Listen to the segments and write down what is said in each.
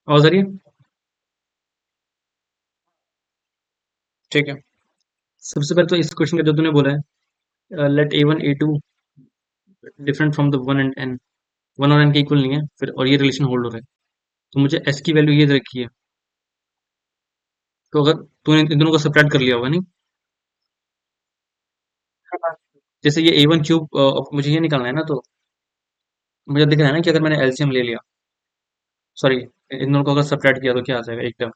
आवाज आ रही है? ठीक है। सबसे पहले तो इस क्वेश्चन का जो तूने बोला है, let A one A two different from the one and N, one और एन के इक्वल नहीं है फिर, और ये रिलेशन होल्ड हो रहा है, तो मुझे एस की वैल्यू ये दे रखी है। तो अगर तूने इन दोनों को सेपरेट कर लिया होगा नहीं, जैसे ये ए वन क्यूब, मुझे ये निकालना है ना, तो मुझे दिख रहा है ना कि अगर मैंने एलसीएम ले लिया, सॉरी, इन दोनों को अगर सेपरेट किया तो क्या आ जाएगा, एक term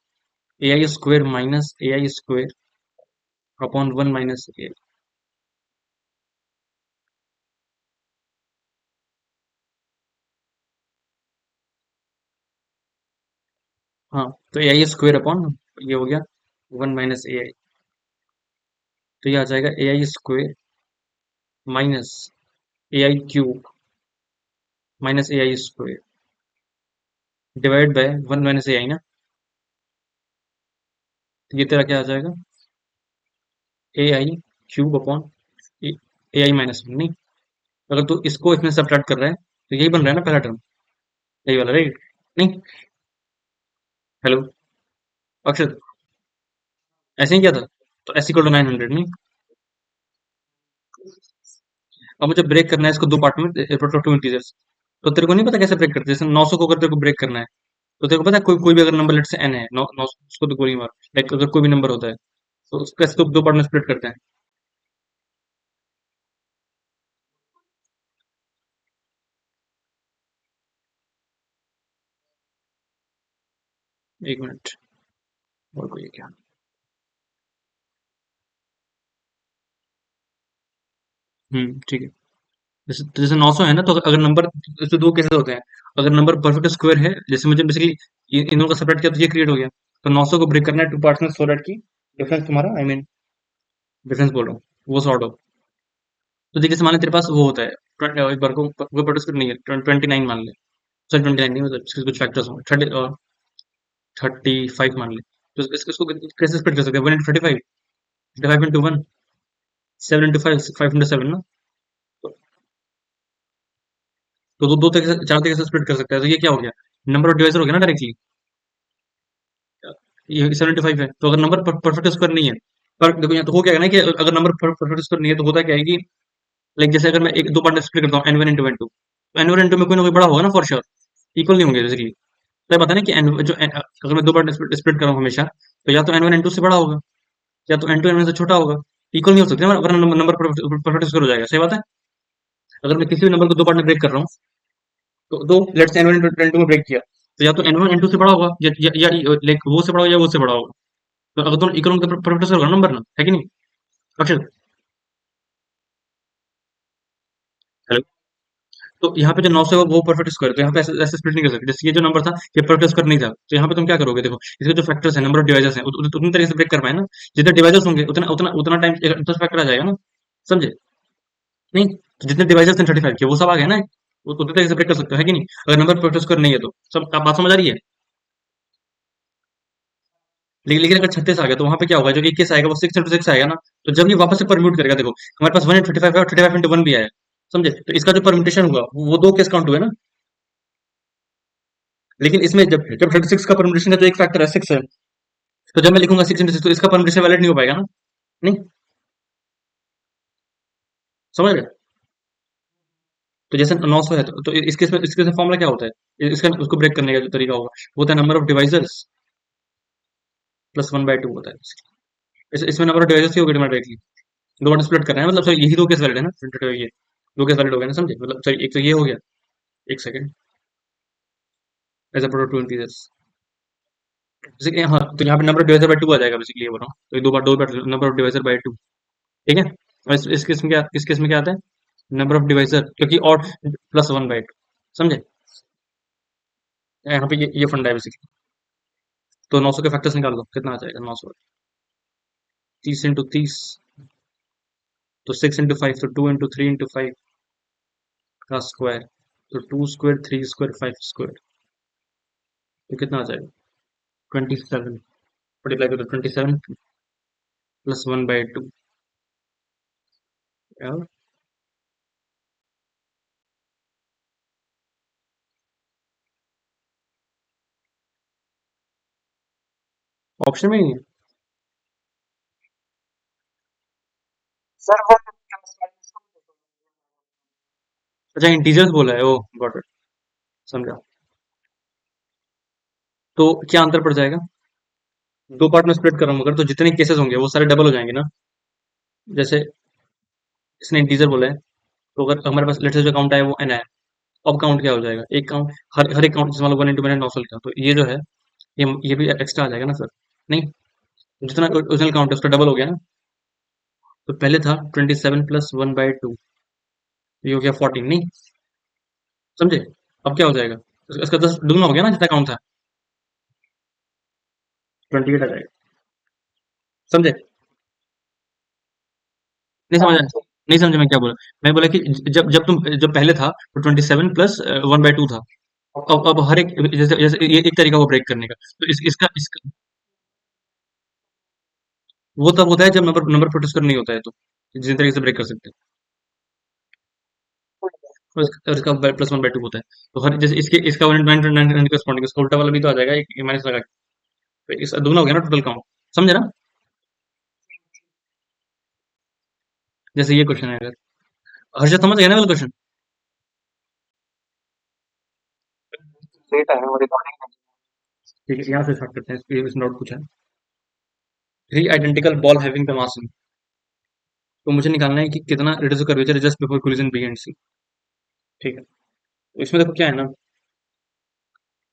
A I square minus A I square upon one minus A. हाँ, तो ए आई स्क्वेयर अपॉन ये हो गया वन माइनस ए आई, तो ये आ जाएगा A I square minus A I cube minus A I square divide by one minus A I ना। तो ये तेरा क्या आ जाएगा, A I cube upon A I minus one नहीं। अगर तू इसको इसमें सब्ट्रैक्ट कर रहा है तो यही बन रहा है ना पहला टर्म, यही वाला, राइट? नहीं? हेलो अक्षर, ऐसे ही किया था, तो एस इक्वल टू 900 नहीं। अब मुझे ब्रेक करना है इसको दो पार्ट में, टू इंटीजर्स। तो तेरे को नहीं पता कैसे ब्रेक करते हैं? जैसे 900 को अगर तेरे को ब्रेक करना है, तो तेरे को पता है कोई कोई भी अगर नंबर लेट से एन है, नौ नौ उसको तो गोली मार, लाइक अगर कोई भी नंबर होता है तो उसको ऐसे दो पार्ट में स्प्लिट करते हैं। एक मिनट, और कोई है क्या? ठीक है। जैसे 900 है ना, तो अगर नंबर, इसमें दो केसेस होते हैं। अगर नंबर परफेक्ट स्क्वायर है, जैसे मुझे बेसिकली इन दोनों का सेपरेट किया तो ये क्रिएट हो गया। तो 900 को ब्रेक करना है टू पार्ट्स में, सो दैट की डिफरेंस तुम्हारा, आई मीन डिफरेंस बोल रहा हूँ, वो सॉर्ट हो। तो देखिए, जैसे मान ले तेरे पास वो होता है, एक बार को वो प्रोड्यूस नहीं है, 29 मान ले, सॉरी 29 नहीं, मतलब इसके कुछ फैक्टर्स हो, 35 मान ले। तो इसको कैसे स्प्लिट कर सकते हैं? 1 into 35, 35 into 1, 7 into 5, 5 into 7 ना। तो दो तरीके से, चार तरीके से स्प्लिट कर सकते हैं। तो ये क्या हो गया, नंबर ऑफ डिवाइजर हो गया ना डायरेक्टली। ये 75 है, तो अगर नंबर परफेक्ट स्क्वायर नहीं है, पर देखो यहाँ तो हो क्या है ना कि अगर नंबर परफेक्ट स्क्वायर नहीं है तो होता क्या है कि, लाइक जैसे अगर मैं एक दो पार्ट स्प्लिट करता हूँ, N one into N two, तो एन वन एन टू में कोई ना कोई बड़ा होगा ना, फॉर श्योर। इक्वल नहीं होंगे बेसिकली। तो पता है ना कि अगर मैं दो पार्ट स्प्लिट कर रहा हूँ हमेशा, तो या तो एन वन एन टू से बड़ा होगा, या तो एन टू एन वन से छोटा होगा। इक्वल नहीं हो सकते ना, वरना नंबर परफेक्ट स्क्वायर हो जाएगा। सही बात है। अगर मैं किसी भी नंबर को दो पार्ट में ब्रेक कर रहा हूँ, तो दो let's say N one N two में ब्रेक किया, तो या तो एन वन एन टू से बड़ा होगा, या लाइक वो से बड़ा होगा या वो से बड़ा होगा। तो अगर दोनों इक्वल होंगे तो परफेक्ट स्क्वायर होगा नंबर ना, है कि नहीं अक्षर? हेलो। तो यहाँ पे जो 900 है वो परफेक्ट स्क्वायर, तो यहाँ पे ऐसे ऐसे स्प्लिट नहीं कर सकते। जैसे ये जो नंबर था, ये परफेक्ट स्क्वायर नहीं था, तो यहाँ पे तुम क्या करोगे? देखो, इसके जो फैक्टर्स है, नंबर ऑफ डिवाइजर्स हैं, उतनी तरीके से ब्रेक कर पाए ना। जितने डिवाइजर्स होंगे उतना उतना उतना टाइम इंटरेस्ट फैक्टर आ जाएगा ना। समझे? नहीं, तो जितने डिवाइजर्स हैं 35 के, वो सब आ गए ना, वो उतने तरीके से ब्रेक कर सकते हो, है कि नहीं? अगर नंबर परफेक्ट स्क्वायर नहीं है तो सब, आप बात समझ आ रही है? लेकिन अगर 36 आ गया तो वहां पे क्या होगा, जो कि 21 आएगा वो 6 into 6 आएगा ना। तो जब ये वापस से परम्यूट करेगा, देखो हमारे पास 1 into 35 है और 35 into 1 भी आया है। समझे? तो इसका जो परम्यूटेशन हुआ वो दो केस काउंट हुए ना। लेकिन इसमें जब जब 36 का परम्यूटेशन का जो एक फैक्टर है 6 है, तो जब मैं लिखूंगा 6 into 6, तो इसका परम्यूटेशन वैलिड नहीं हो पाएगा ना। नहीं, समझ गए? तो जैसे 900 है, तो इसके फॉर्मूला क्या होता है, इसका उसको ब्रेक करने का जो तरीका होगा वो होता है नंबर ऑफ डिवाइजर्स प्लस 1/2 होता है। इसमें नंबर ऑफ डिवाइजर्स ही हो गए डायरेक्टली। दो बार स्प्लिट कर रहे हैं, मतलब सॉरी, यही दो केस वैलिड है ना, ये दो केस वैलिड हो गए ना, समझे? मतलब सॉरी, एक तो ये हो गया, एक second, as a product two integers basically. हाँ, तो यहाँ पे number of divisor by two आ जाएगा बेसिकली, ये बोल रहा हूँ। तो ये दो बार number of divisor by two, ठीक है। और इस केस में क्या आता है, नंबर ऑफ डिवाइजर, क्योंकि और प्लस 1/2, समझे? यहाँ पे ये फंडा है बेसिकली। तो 900 के फैक्टर्स निकाल दो, कितना आ जाएगा 900, 30 into 30, तो 6 into 5, तो 2 into 3 into 5 का स्क्वायर, तो 2 स्क्वायर, 3 स्क्वायर, 5 स्क्वायर, तो कितना आ जाएगा? 27, मल्टीप्लाई करो, 27 प्लस 1/2, ऑप्शन में नहीं है। अच्छा इंटीजर्स बोला है, ओ गॉट इट, समझा। तो क्या अंतर पड़ जाएगा? दो पार्ट में स्प्लिट कर रहा हूँ अगर, तो जितने केसेस होंगे वो सारे डबल हो जाएंगे ना। जैसे इसने इंटीजर बोला है, तो अगर हमारे पास लेट्स से जो काउंट आया वो एन है, अब काउंट क्या हो जाएगा, एक काउंट, हर एक काउंट, जैसे मान लो 1 इंटू मैंने 900 लिखा, तो ये जो है ये भी एक्स्ट्रा आ जाएगा ना सर? नहीं, जितना ओरिजिनल काउंट है उसका डबल हो गया ना। तो पहले था 27 प्लस 1/2, ये हो गया 14, नहीं समझे? अब क्या हो जाएगा, इसका 10 दुगना हो गया ना, जितना काउंट था 28 आ जाएगा। समझे? नहीं समझ, नहीं समझे मैं क्या बोला? मैं बोला कि जब पहले था तो 27 प्लस 1/2 था। अब हर एक, जैसे जैसे ये एक तरीका वो ब्रेक करने का, तो इसका वो तब होता है जब नंबर नंबर प्रोड्यूस नहीं होता है, तो जिस तरीके से ब्रेक कर सकते हैं। और इसका प्लस 1/2 होता है, तो हर जैसे इसका 1/9 करस्पॉन्डिंग, इसका उल्टा वाला भी तो आ जाएगा, एक माइनस लगा के। तो इस दोनों हो गया ना टोटल काउंट, समझे ना? जैसे ये क्वेश्चन है अगर, हर्षद समझ गया ना वाला क्वेश्चन? ठीक है, यहाँ से स्टार्ट करते हैं, इसमें डाउट पूछा है। Three identical ball having the mass, तो मुझे निकालना है कि कितना reduce curvature just before collision B and C. ठीक है, तो इसमें देखो क्या है ना,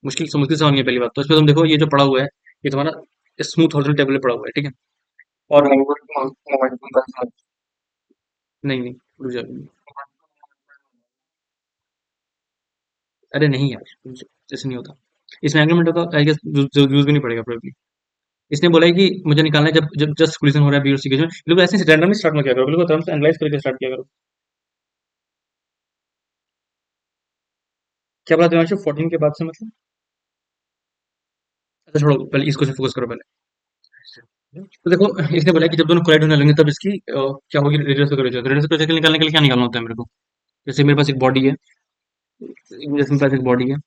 मुश्किल समझ नहीं है पहली बात, तो इसमें तुम देखो ये जो पड़ा हुआ है, ये तुम्हारा स्मूथ हॉरिजॉन्टल टेबल पे पड़ा हुआ है, ठीक है। और नहीं नहीं, रुक जाओ। अरे नहीं यार, जैसे नहीं होता, इसमें एंगल होता आई गेस यूज भी नहीं पड़ेगा प्रोबेबली। इसने बोला है कि मुझे निकालना है जब जब जस्ट कोलिजन हो रहा है बी और सी के बीच में, बिल्कुल ऐसे रैंडमली स्टार्ट में किया करो, बिल्कुल टर्म्स एनालाइज करके स्टार्ट किया करो। क्या बात है 14 के बाद से मतलब? अच्छा छोड़ो, पहले इसको से फोकस करो पहले। तो देखो, इसने बोला है कि जब दोनों कोलाइड होने लगेंगे तब इसकी क्या होगी, रेडियस कर्वेचर। तो रेडियस कर्वेचर निकालने के लिए क्या निकालना होता है मेरे को? जैसे मेरे पास एक बॉडी है, जैसे मेरे पास एक बॉडी है,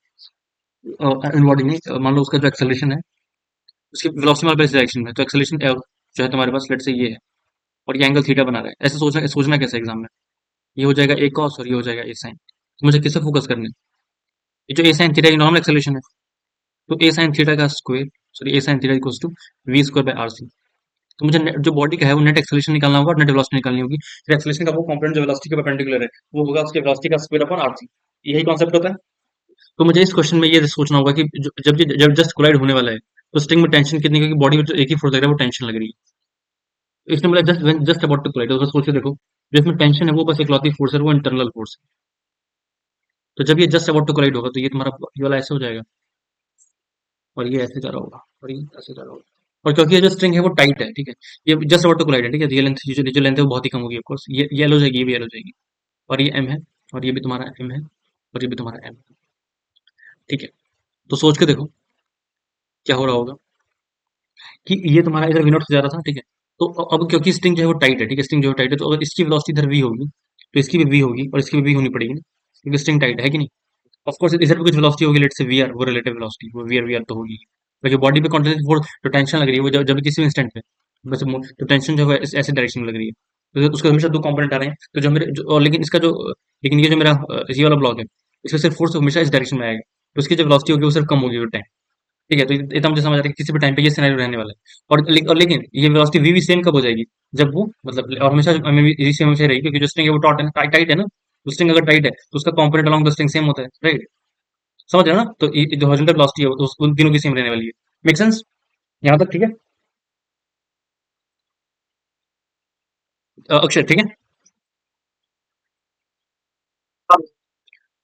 बॉडी नहीं, मान लो उसका जो एक्सेलरेशन है, उसकी वेलोसिटी हमारे पास डायरेक्शन में, तो एक्सेलरेशन जो है तुम्हारे पास लेट से ये है, और ये एंगल थीटा बना रहा है, ऐसे सोचना सोचना कैसे एग्जाम में, ये हो जाएगा ए कॉस और ये हो जाएगा ए साइन। तो मुझे किससे फोकस करना है? ये जो A sine theta normal acceleration है, तो ए साइन थीटा का square, sorry A sine theta equals to V square by R C. तो मुझे जो बॉडी का है वो नेट एक्सेलरेशन निकालना होगा और नेट वेलोसिटी निकालनी होगी। फिर एक्सेलरेशन का वो कंपोनेंट जो वेलोसिटी के परपेंडिकुलर है, वो होगा उसके वेलोसिटी का स्क्वायर अपॉन आर सी। यही कॉन्सेप्ट होता है। तो मुझे इस क्वेश्चन में ये सोचना होगा कि जब जस्ट कोलाइड होने वाला है, तो स्ट्रिंग में टेंशन कितनी, क्योंकि बॉडी में जो एक ही फोर्स लग रहा है वो टेंशन लग रही है। तो इसने बोला just just about to collide, तो सोच के देखो, जो इसमें टेंशन है वो बस इकलौती फोर्स है, वो इंटरनल फोर्स है। तो जब ये जस्ट अबाउट टू कोलाइड होगा, तो ये तुम्हारा ये वाला ऐसे हो जाएगा, और ये ऐसे जा रहा होगा, और ये ऐसे जा रहा होगा। और क्योंकि ये जो स्ट्रिंग है वो टाइट है, ठीक है, ये जस्ट अबाउट टू कोलाइड है, ठीक है, ये लेंथ जो लेंथ है वो बहुत ही कम होगी ऑफ कोर्स, ये एल हो जाएगी, ये भी एल हो जाएगी, और ये एम है, और ये भी तुम्हारा एम है, और ये भी तुम्हारा एम है। ठीक है, तो सोच के देखो क्या हो रहा होगा, कि ये तुम्हारा इधर विनोट से जा रहा था, ठीक है। तो अब क्योंकि स्ट्रिंग जो है वो टाइट है, ठीक है, स्ट्रिंग जो है टाइट है, तो अगर इसकी वेलोसिटी इधर वी होगी, तो इसकी भी वी होगी और इसकी भी वी होनी पड़ेगी ना, क्योंकि स्ट्रिंग टाइट है कि नहीं। ऑफ कोर्स इधर भी कुछ वेलोसिटी होगी, लेट से वी आर, वो रिलेटिव वेलोसिटी, वो वी आर तो होगी। क्योंकि बॉडी पे कॉन्टिनेंट फोर्स जो टेंशन लग रही है वो जब जब भी किसी इंस्टेंट पे, बस तो टेंशन जो है ऐसे डायरेक्शन में लग रही है, तो उसके हमेशा दो कंपोनेंट आ रहे हैं, तो जो मेरे और लेकिन इसका जो, लेकिन ये जो मेरा ये वाला ब्लॉक है, इसमें सिर्फ फोर्स हमेशा इस डायरेक्शन में आएगा, तो उसकी जो वेलोसिटी होगी वो सिर्फ कम होगी विद टाइम। ठीक है, तो इतना मुझे समझ आ रहा है कि किसी भी टाइम पे ये सिनेरियो रहने वाला है। और लेकिन ये वेलोसिटी वी भी सेम कब हो जाएगी, जब वो मतलब, और हमेशा ये सेम हमेशा रहेगी, क्योंकि जो स्ट्रिंग है वो टॉट है ना, टाइट है ना, तो स्ट्रिंग अगर टाइट है तो उसका component along the string same होता है, राइट? समझ रहे हो ना? तो ये जो हॉरिजॉन्टल वेलोसिटी है वो तो उन तीनों की सेम रहने वाली है। मेक सेंस यहाँ तक? ठीक है। अक्षय ठीक है।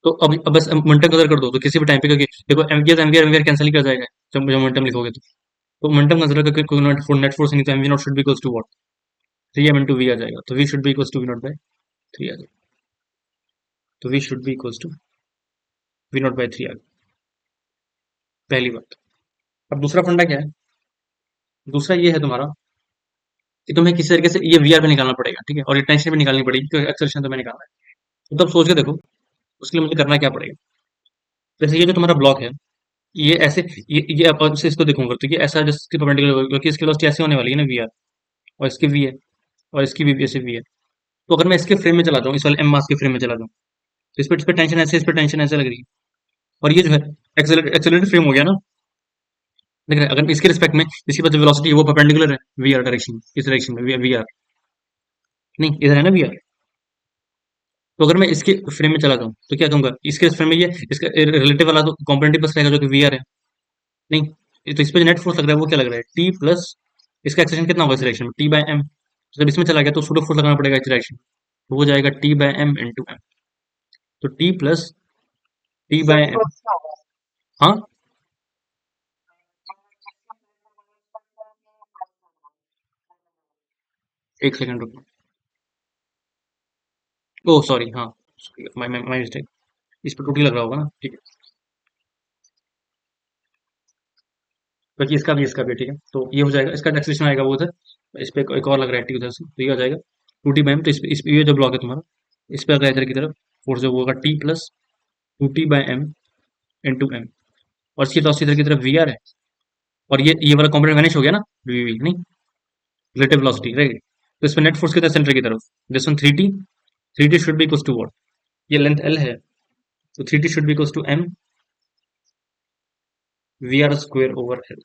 तो अब बस मोमेंटम कंसीडर कर दो, तो किसी भी टाइम पे, क्योंकि देखो एम्पियर एम्पियर एम्पियर कैंसिल ही कर जाएगा जब मोमेंटम लिखोगे, तो मोमेंटम कंसीडर करके कोई नेट फोर्स नहीं, तो MV not should be equals to what, 3 m into v आ जाएगा, तो v should be equals to v not by 3 आ जाएगा, तो v should be equals to v not by 3 आ गया, पहली बात। अब दूसरा फंडा क्या है? दूसरा ये है तुम्हारा कि तुम्हें किसी तरीके से ये वी आर पे निकालना पड़ेगा, ठीक है, और ये टेंशन भी निकालनी पड़ेगी, क्योंकि एक्सेलरेशन तुम्हें निकालना है। तो तब सोच के देखो उसके लिए मुझे करना क्या पड़ेगा। जैसे ये जो तुम्हारा ब्लॉक है, ये ऐसे ये आप अब से इसको देखूंगा तो ये ऐसा जिसकी परपेंडिकुलर होगा, क्योंकि इसकी वेलोसिटी ऐसे होने वाली है ना वी आर, और इसकी वी है, और इसकी भी ऐसे वी है। तो अगर मैं इसके फ्रेम में चला जाऊँ, इस वाले एम मास के फ्रेम में चला जाऊँ, तो इस पे टेंशन ऐसे, इस पे टेंशन ऐसे लग रही है। और ये जो है एक्सेलरेटेड फ्रेम हो गया ना। देख रहे हैं, अगर इसके रिस्पेक्ट में इसकी पास जो वेलोसिटी है वो परपेंडिकुलर है वी आर डायरेक्शन, इस डायरेक्शन में वी आर, नहीं इधर है ना वी आर। तो अगर मैं इसके फ्रेम में चला जाऊँ तो क्या कहूंगा, इसके फ्रेम में ये इसका रिलेटिव वाला तो कॉम्पोनेंट ही बस रहेगा जो कि वी आर है। नहीं, तो इस पे जो नेट फोर्स लग रहा है वो क्या लग रहा है, टी प्लस इसका एक्सेशन कितना होगा इस डायरेक्शन में, टी बाय एम। जब इसमें चला गया तो सूडो फोर्स लगाना पड़ेगा इस डायरेक्शन में, तो वो जाएगा T by M into M. तो T plus T by M. हाँ, एक सेकंड रुको। ओह सॉरी, हाँ, माय माय मिस्टेक। इस पर टोटली लग रहा होगा ना, ठीक है। बाकी इसका भी है, ठीक है। तो ये हो जाएगा, इसका एक्सेलेरेशन आएगा वो उधर, इस पे एक और लग रहा है टी उधर से, तो ये हो जाएगा टू टी बाई एम। तो इस पे ये जो ब्लॉक है तुम्हारा, इस पे अगर इधर की तरफ फोर्स जो वो होगा T plus two T by M into M. और इसकी तो इधर की तरफ वी आर है, और ये वाला कॉम्पोनेंट वैनिश हो गया ना, वी वी नहीं, रिलेटिव वेलोसिटी राइट। तो इस पे नेट फोर्स कितना सेंटर की तरफ, this one three T should be equals to what, ये लेंथ एल है, तो three T should be equals to M V R square over L.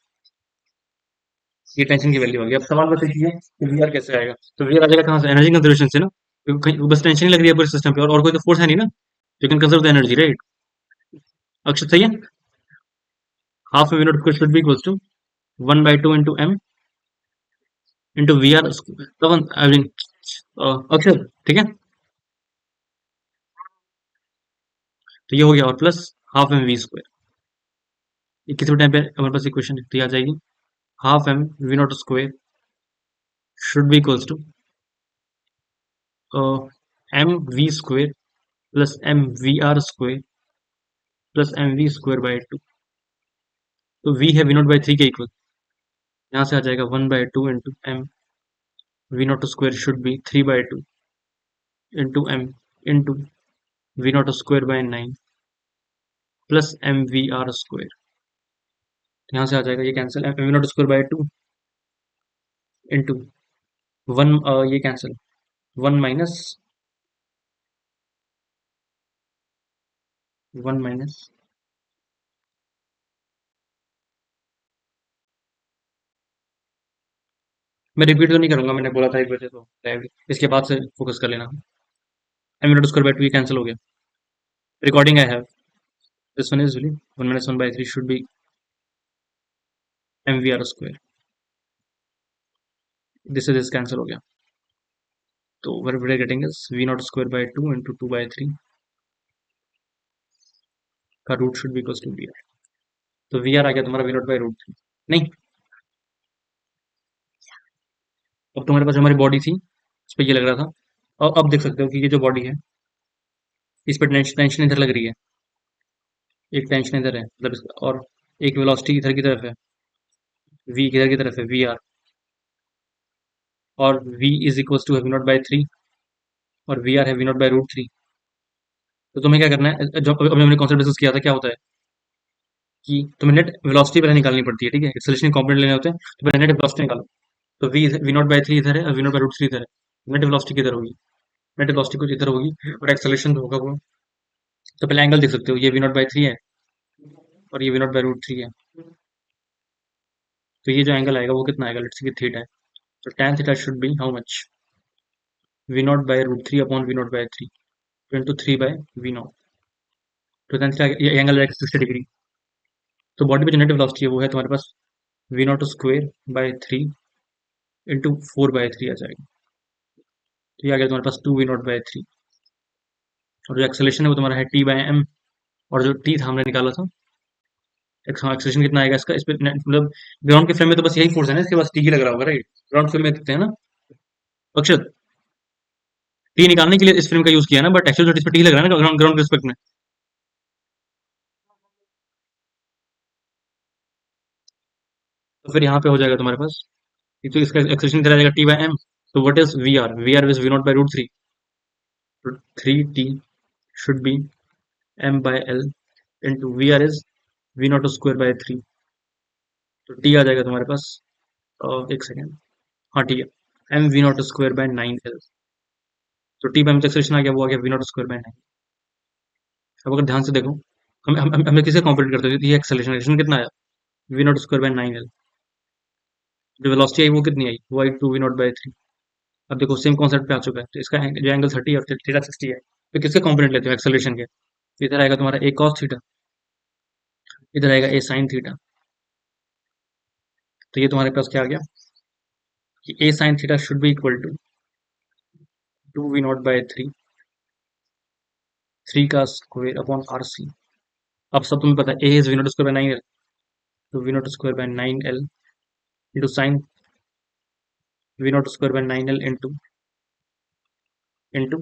ये टेंशन की वैल्यू आ गई। अब सवाल बस एक ही है कि वी आर कैसे आएगा। तो वी आर आ जाएगा कहाँ से, एनर्जी कंजर्वेशन से ना। कहीं बस टेंशन ही लग रही है पूरे सिस्टम पे, और कोई तो फोर्स है नहीं ना, you can conserve the energy right. Akshar सही है। Half V not should be equals to one by two into M into V R, I mean Akshar, ठीक है। तो ये हो गया, और plus half M V square, ये किसी टाइम पे हमारे पास इक्वेशन तो ये आ जाएगी, half M V not square should be equals to M V square plus M V R square plus M V square by two. तो वी है वी नॉट बाई थ्री के इक्वल, यहाँ से आ जाएगा one by two into M V not square should be three by two into M into V not square by nine plus M V R square. यहाँ से आ जाएगा ये cancel, M V not square by two into one, ये cancel, one minus, one minus, मैं repeat तो नहीं करूंगा, मैंने बोला था एक बजे तो इसके बाद से फोकस कर लेना। M V not square by two ये कैंसिल हो गया, recording I have, this one is one minus one by three should be M V R square, this is cancel हो गया। तो what we're getting is v naught square by 2 into 2 by 3 का root should be equal to V R. तो V R आ गया तुम्हारा V not by root three. नहीं, अब तुम्हारे पास जो हमारी बॉडी थी उस पर ये लग रहा था, और अब देख सकते हो कि ये जो बॉडी है इस पर टेंशन इधर लग रही है, एक टेंशन इधर है, मतलब और एक वेलोसिटी इधर की तरफ है, वी इधर की तरफ है वी आर, और v इज इक्वल टू है वी नॉट बाई थ्री, और वी आर है V not by root three. तो तुम्हें क्या करना है, जो अभी हमने कॉन्सेप्ट डिस्कस किया था, क्या होता है कि तुम्हें नेट वेलोसिटी पहले निकालनी पड़ती है, ठीक है, एक्सेलरेशन कॉम्पोनेंट लेने होते हैं, तो पहले नेट वेलोसिटी निकालो। तो वी नॉट बाई थ्री इधर है और V not by root three इधर है, नेट वेलोसिटी किधर होगी, नेट वेलोसिटी कुछ इधर होगी, और एक्सेलरेशन होगा वो। तो पहले एंगल देख सकते हो, ये वी नॉट बाई थ्री है और ये V not by root three है। तो ये जो एंगल आएगा वो कितना आएगा, लेट्स सी थीटा है। तो tan theta should be how much, V not by root three upon V not by three into three by V not. तो tan थीटा ये एंगल आएगा 60 डिग्री। तो बॉडी पे जो नेट वेलोसिटी है वो है तुम्हारे पास V not square by three into four by three आ जाएगा। तो ये आ गया तुम्हारे पास two V not by three, और जो एक्सेलेरेशन है वो तुम्हारा है टी बाई एम, और जो टी था हमने निकाला था, एक्सेलेरेशन कितना आएगा इसका, इस पे मतलब ग्राउंड के फ्रेम में तो बस यही फोर्स है ना, इसके पास टी ही लग रहा होगा राइट, ग्राउंड फ्रेम में देखते हैं ना अक्षर, टी निकालने के लिए इस फ्रेम का यूज किया ना, बट एक्चुअल जो इस पे टी लग रहा है ना ग्राउंड ग्राउंड के रिस्पेक्ट में। तो फिर यहाँ पे हो जाएगा तुम्हारे पास, तो इसका एक्सेलेरेशन इधर आ जाएगा टी बाई एम। तो what is V R is V not by root three, three T should be M by L into V R is V not square by 3, तो टी आ जाएगा तुम्हारे पास। एक सेकेंड, हाँ ठीक है, M V not square by 9 L. तो T by acceleration आ गया, वो आ गया वी नॉट स्क्वायर बाय 9। अब अगर ध्यान से देखो, हमें किसे कॉम्प्लीट करते हैं, ये एक्सेलरेशन कितना आया, V not square by 9 L. जो वेलोसिटी आई वो कितनी आई, वो आई 2 v0/3। अब देखो सेम कॉन्सेप्ट पे आ चुका है, तो इसका जो एंगल 30 है और थीटा 60 है, तो किसके कॉम्पोनेंट लेते हो एक्सेलरेशन के, तो इधर आएगा तुम्हारा ए कॉस थीटा, इधर आएगा ए साइन थीटा। तो ये तुम्हारे पास क्या आ गया कि A sine theta should be equal to 2v0/3, 3 का स्क्वायर अपॉन आर सी। अब सब तुम्हें पता है, A is V not square by 9 L, तो V not square by 9 L into sine V not square by 9 L into into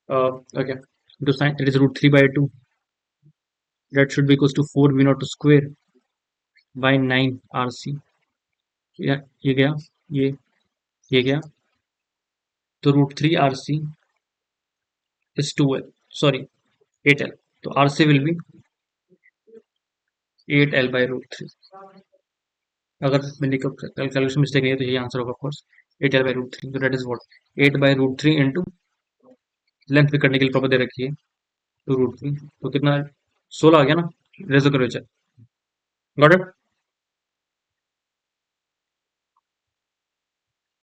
okay into sine it is √3/2, that should be equals to 4v0 square by 9 RC। ये गया, ये ये गया, तो √3 RC is 2L, sorry 8L, तो RC will be 8L/√3। अगर मैंने calculation mistake नहीं है तो यही आंसर होगा ऑफकोर्स, 8L/√3। तो that is what 8/√3 into length भी करने के लिए प्रॉपर दे रखी है 2√3, तो कितना 16 आ गया ना, रेजो करो, गॉट इट।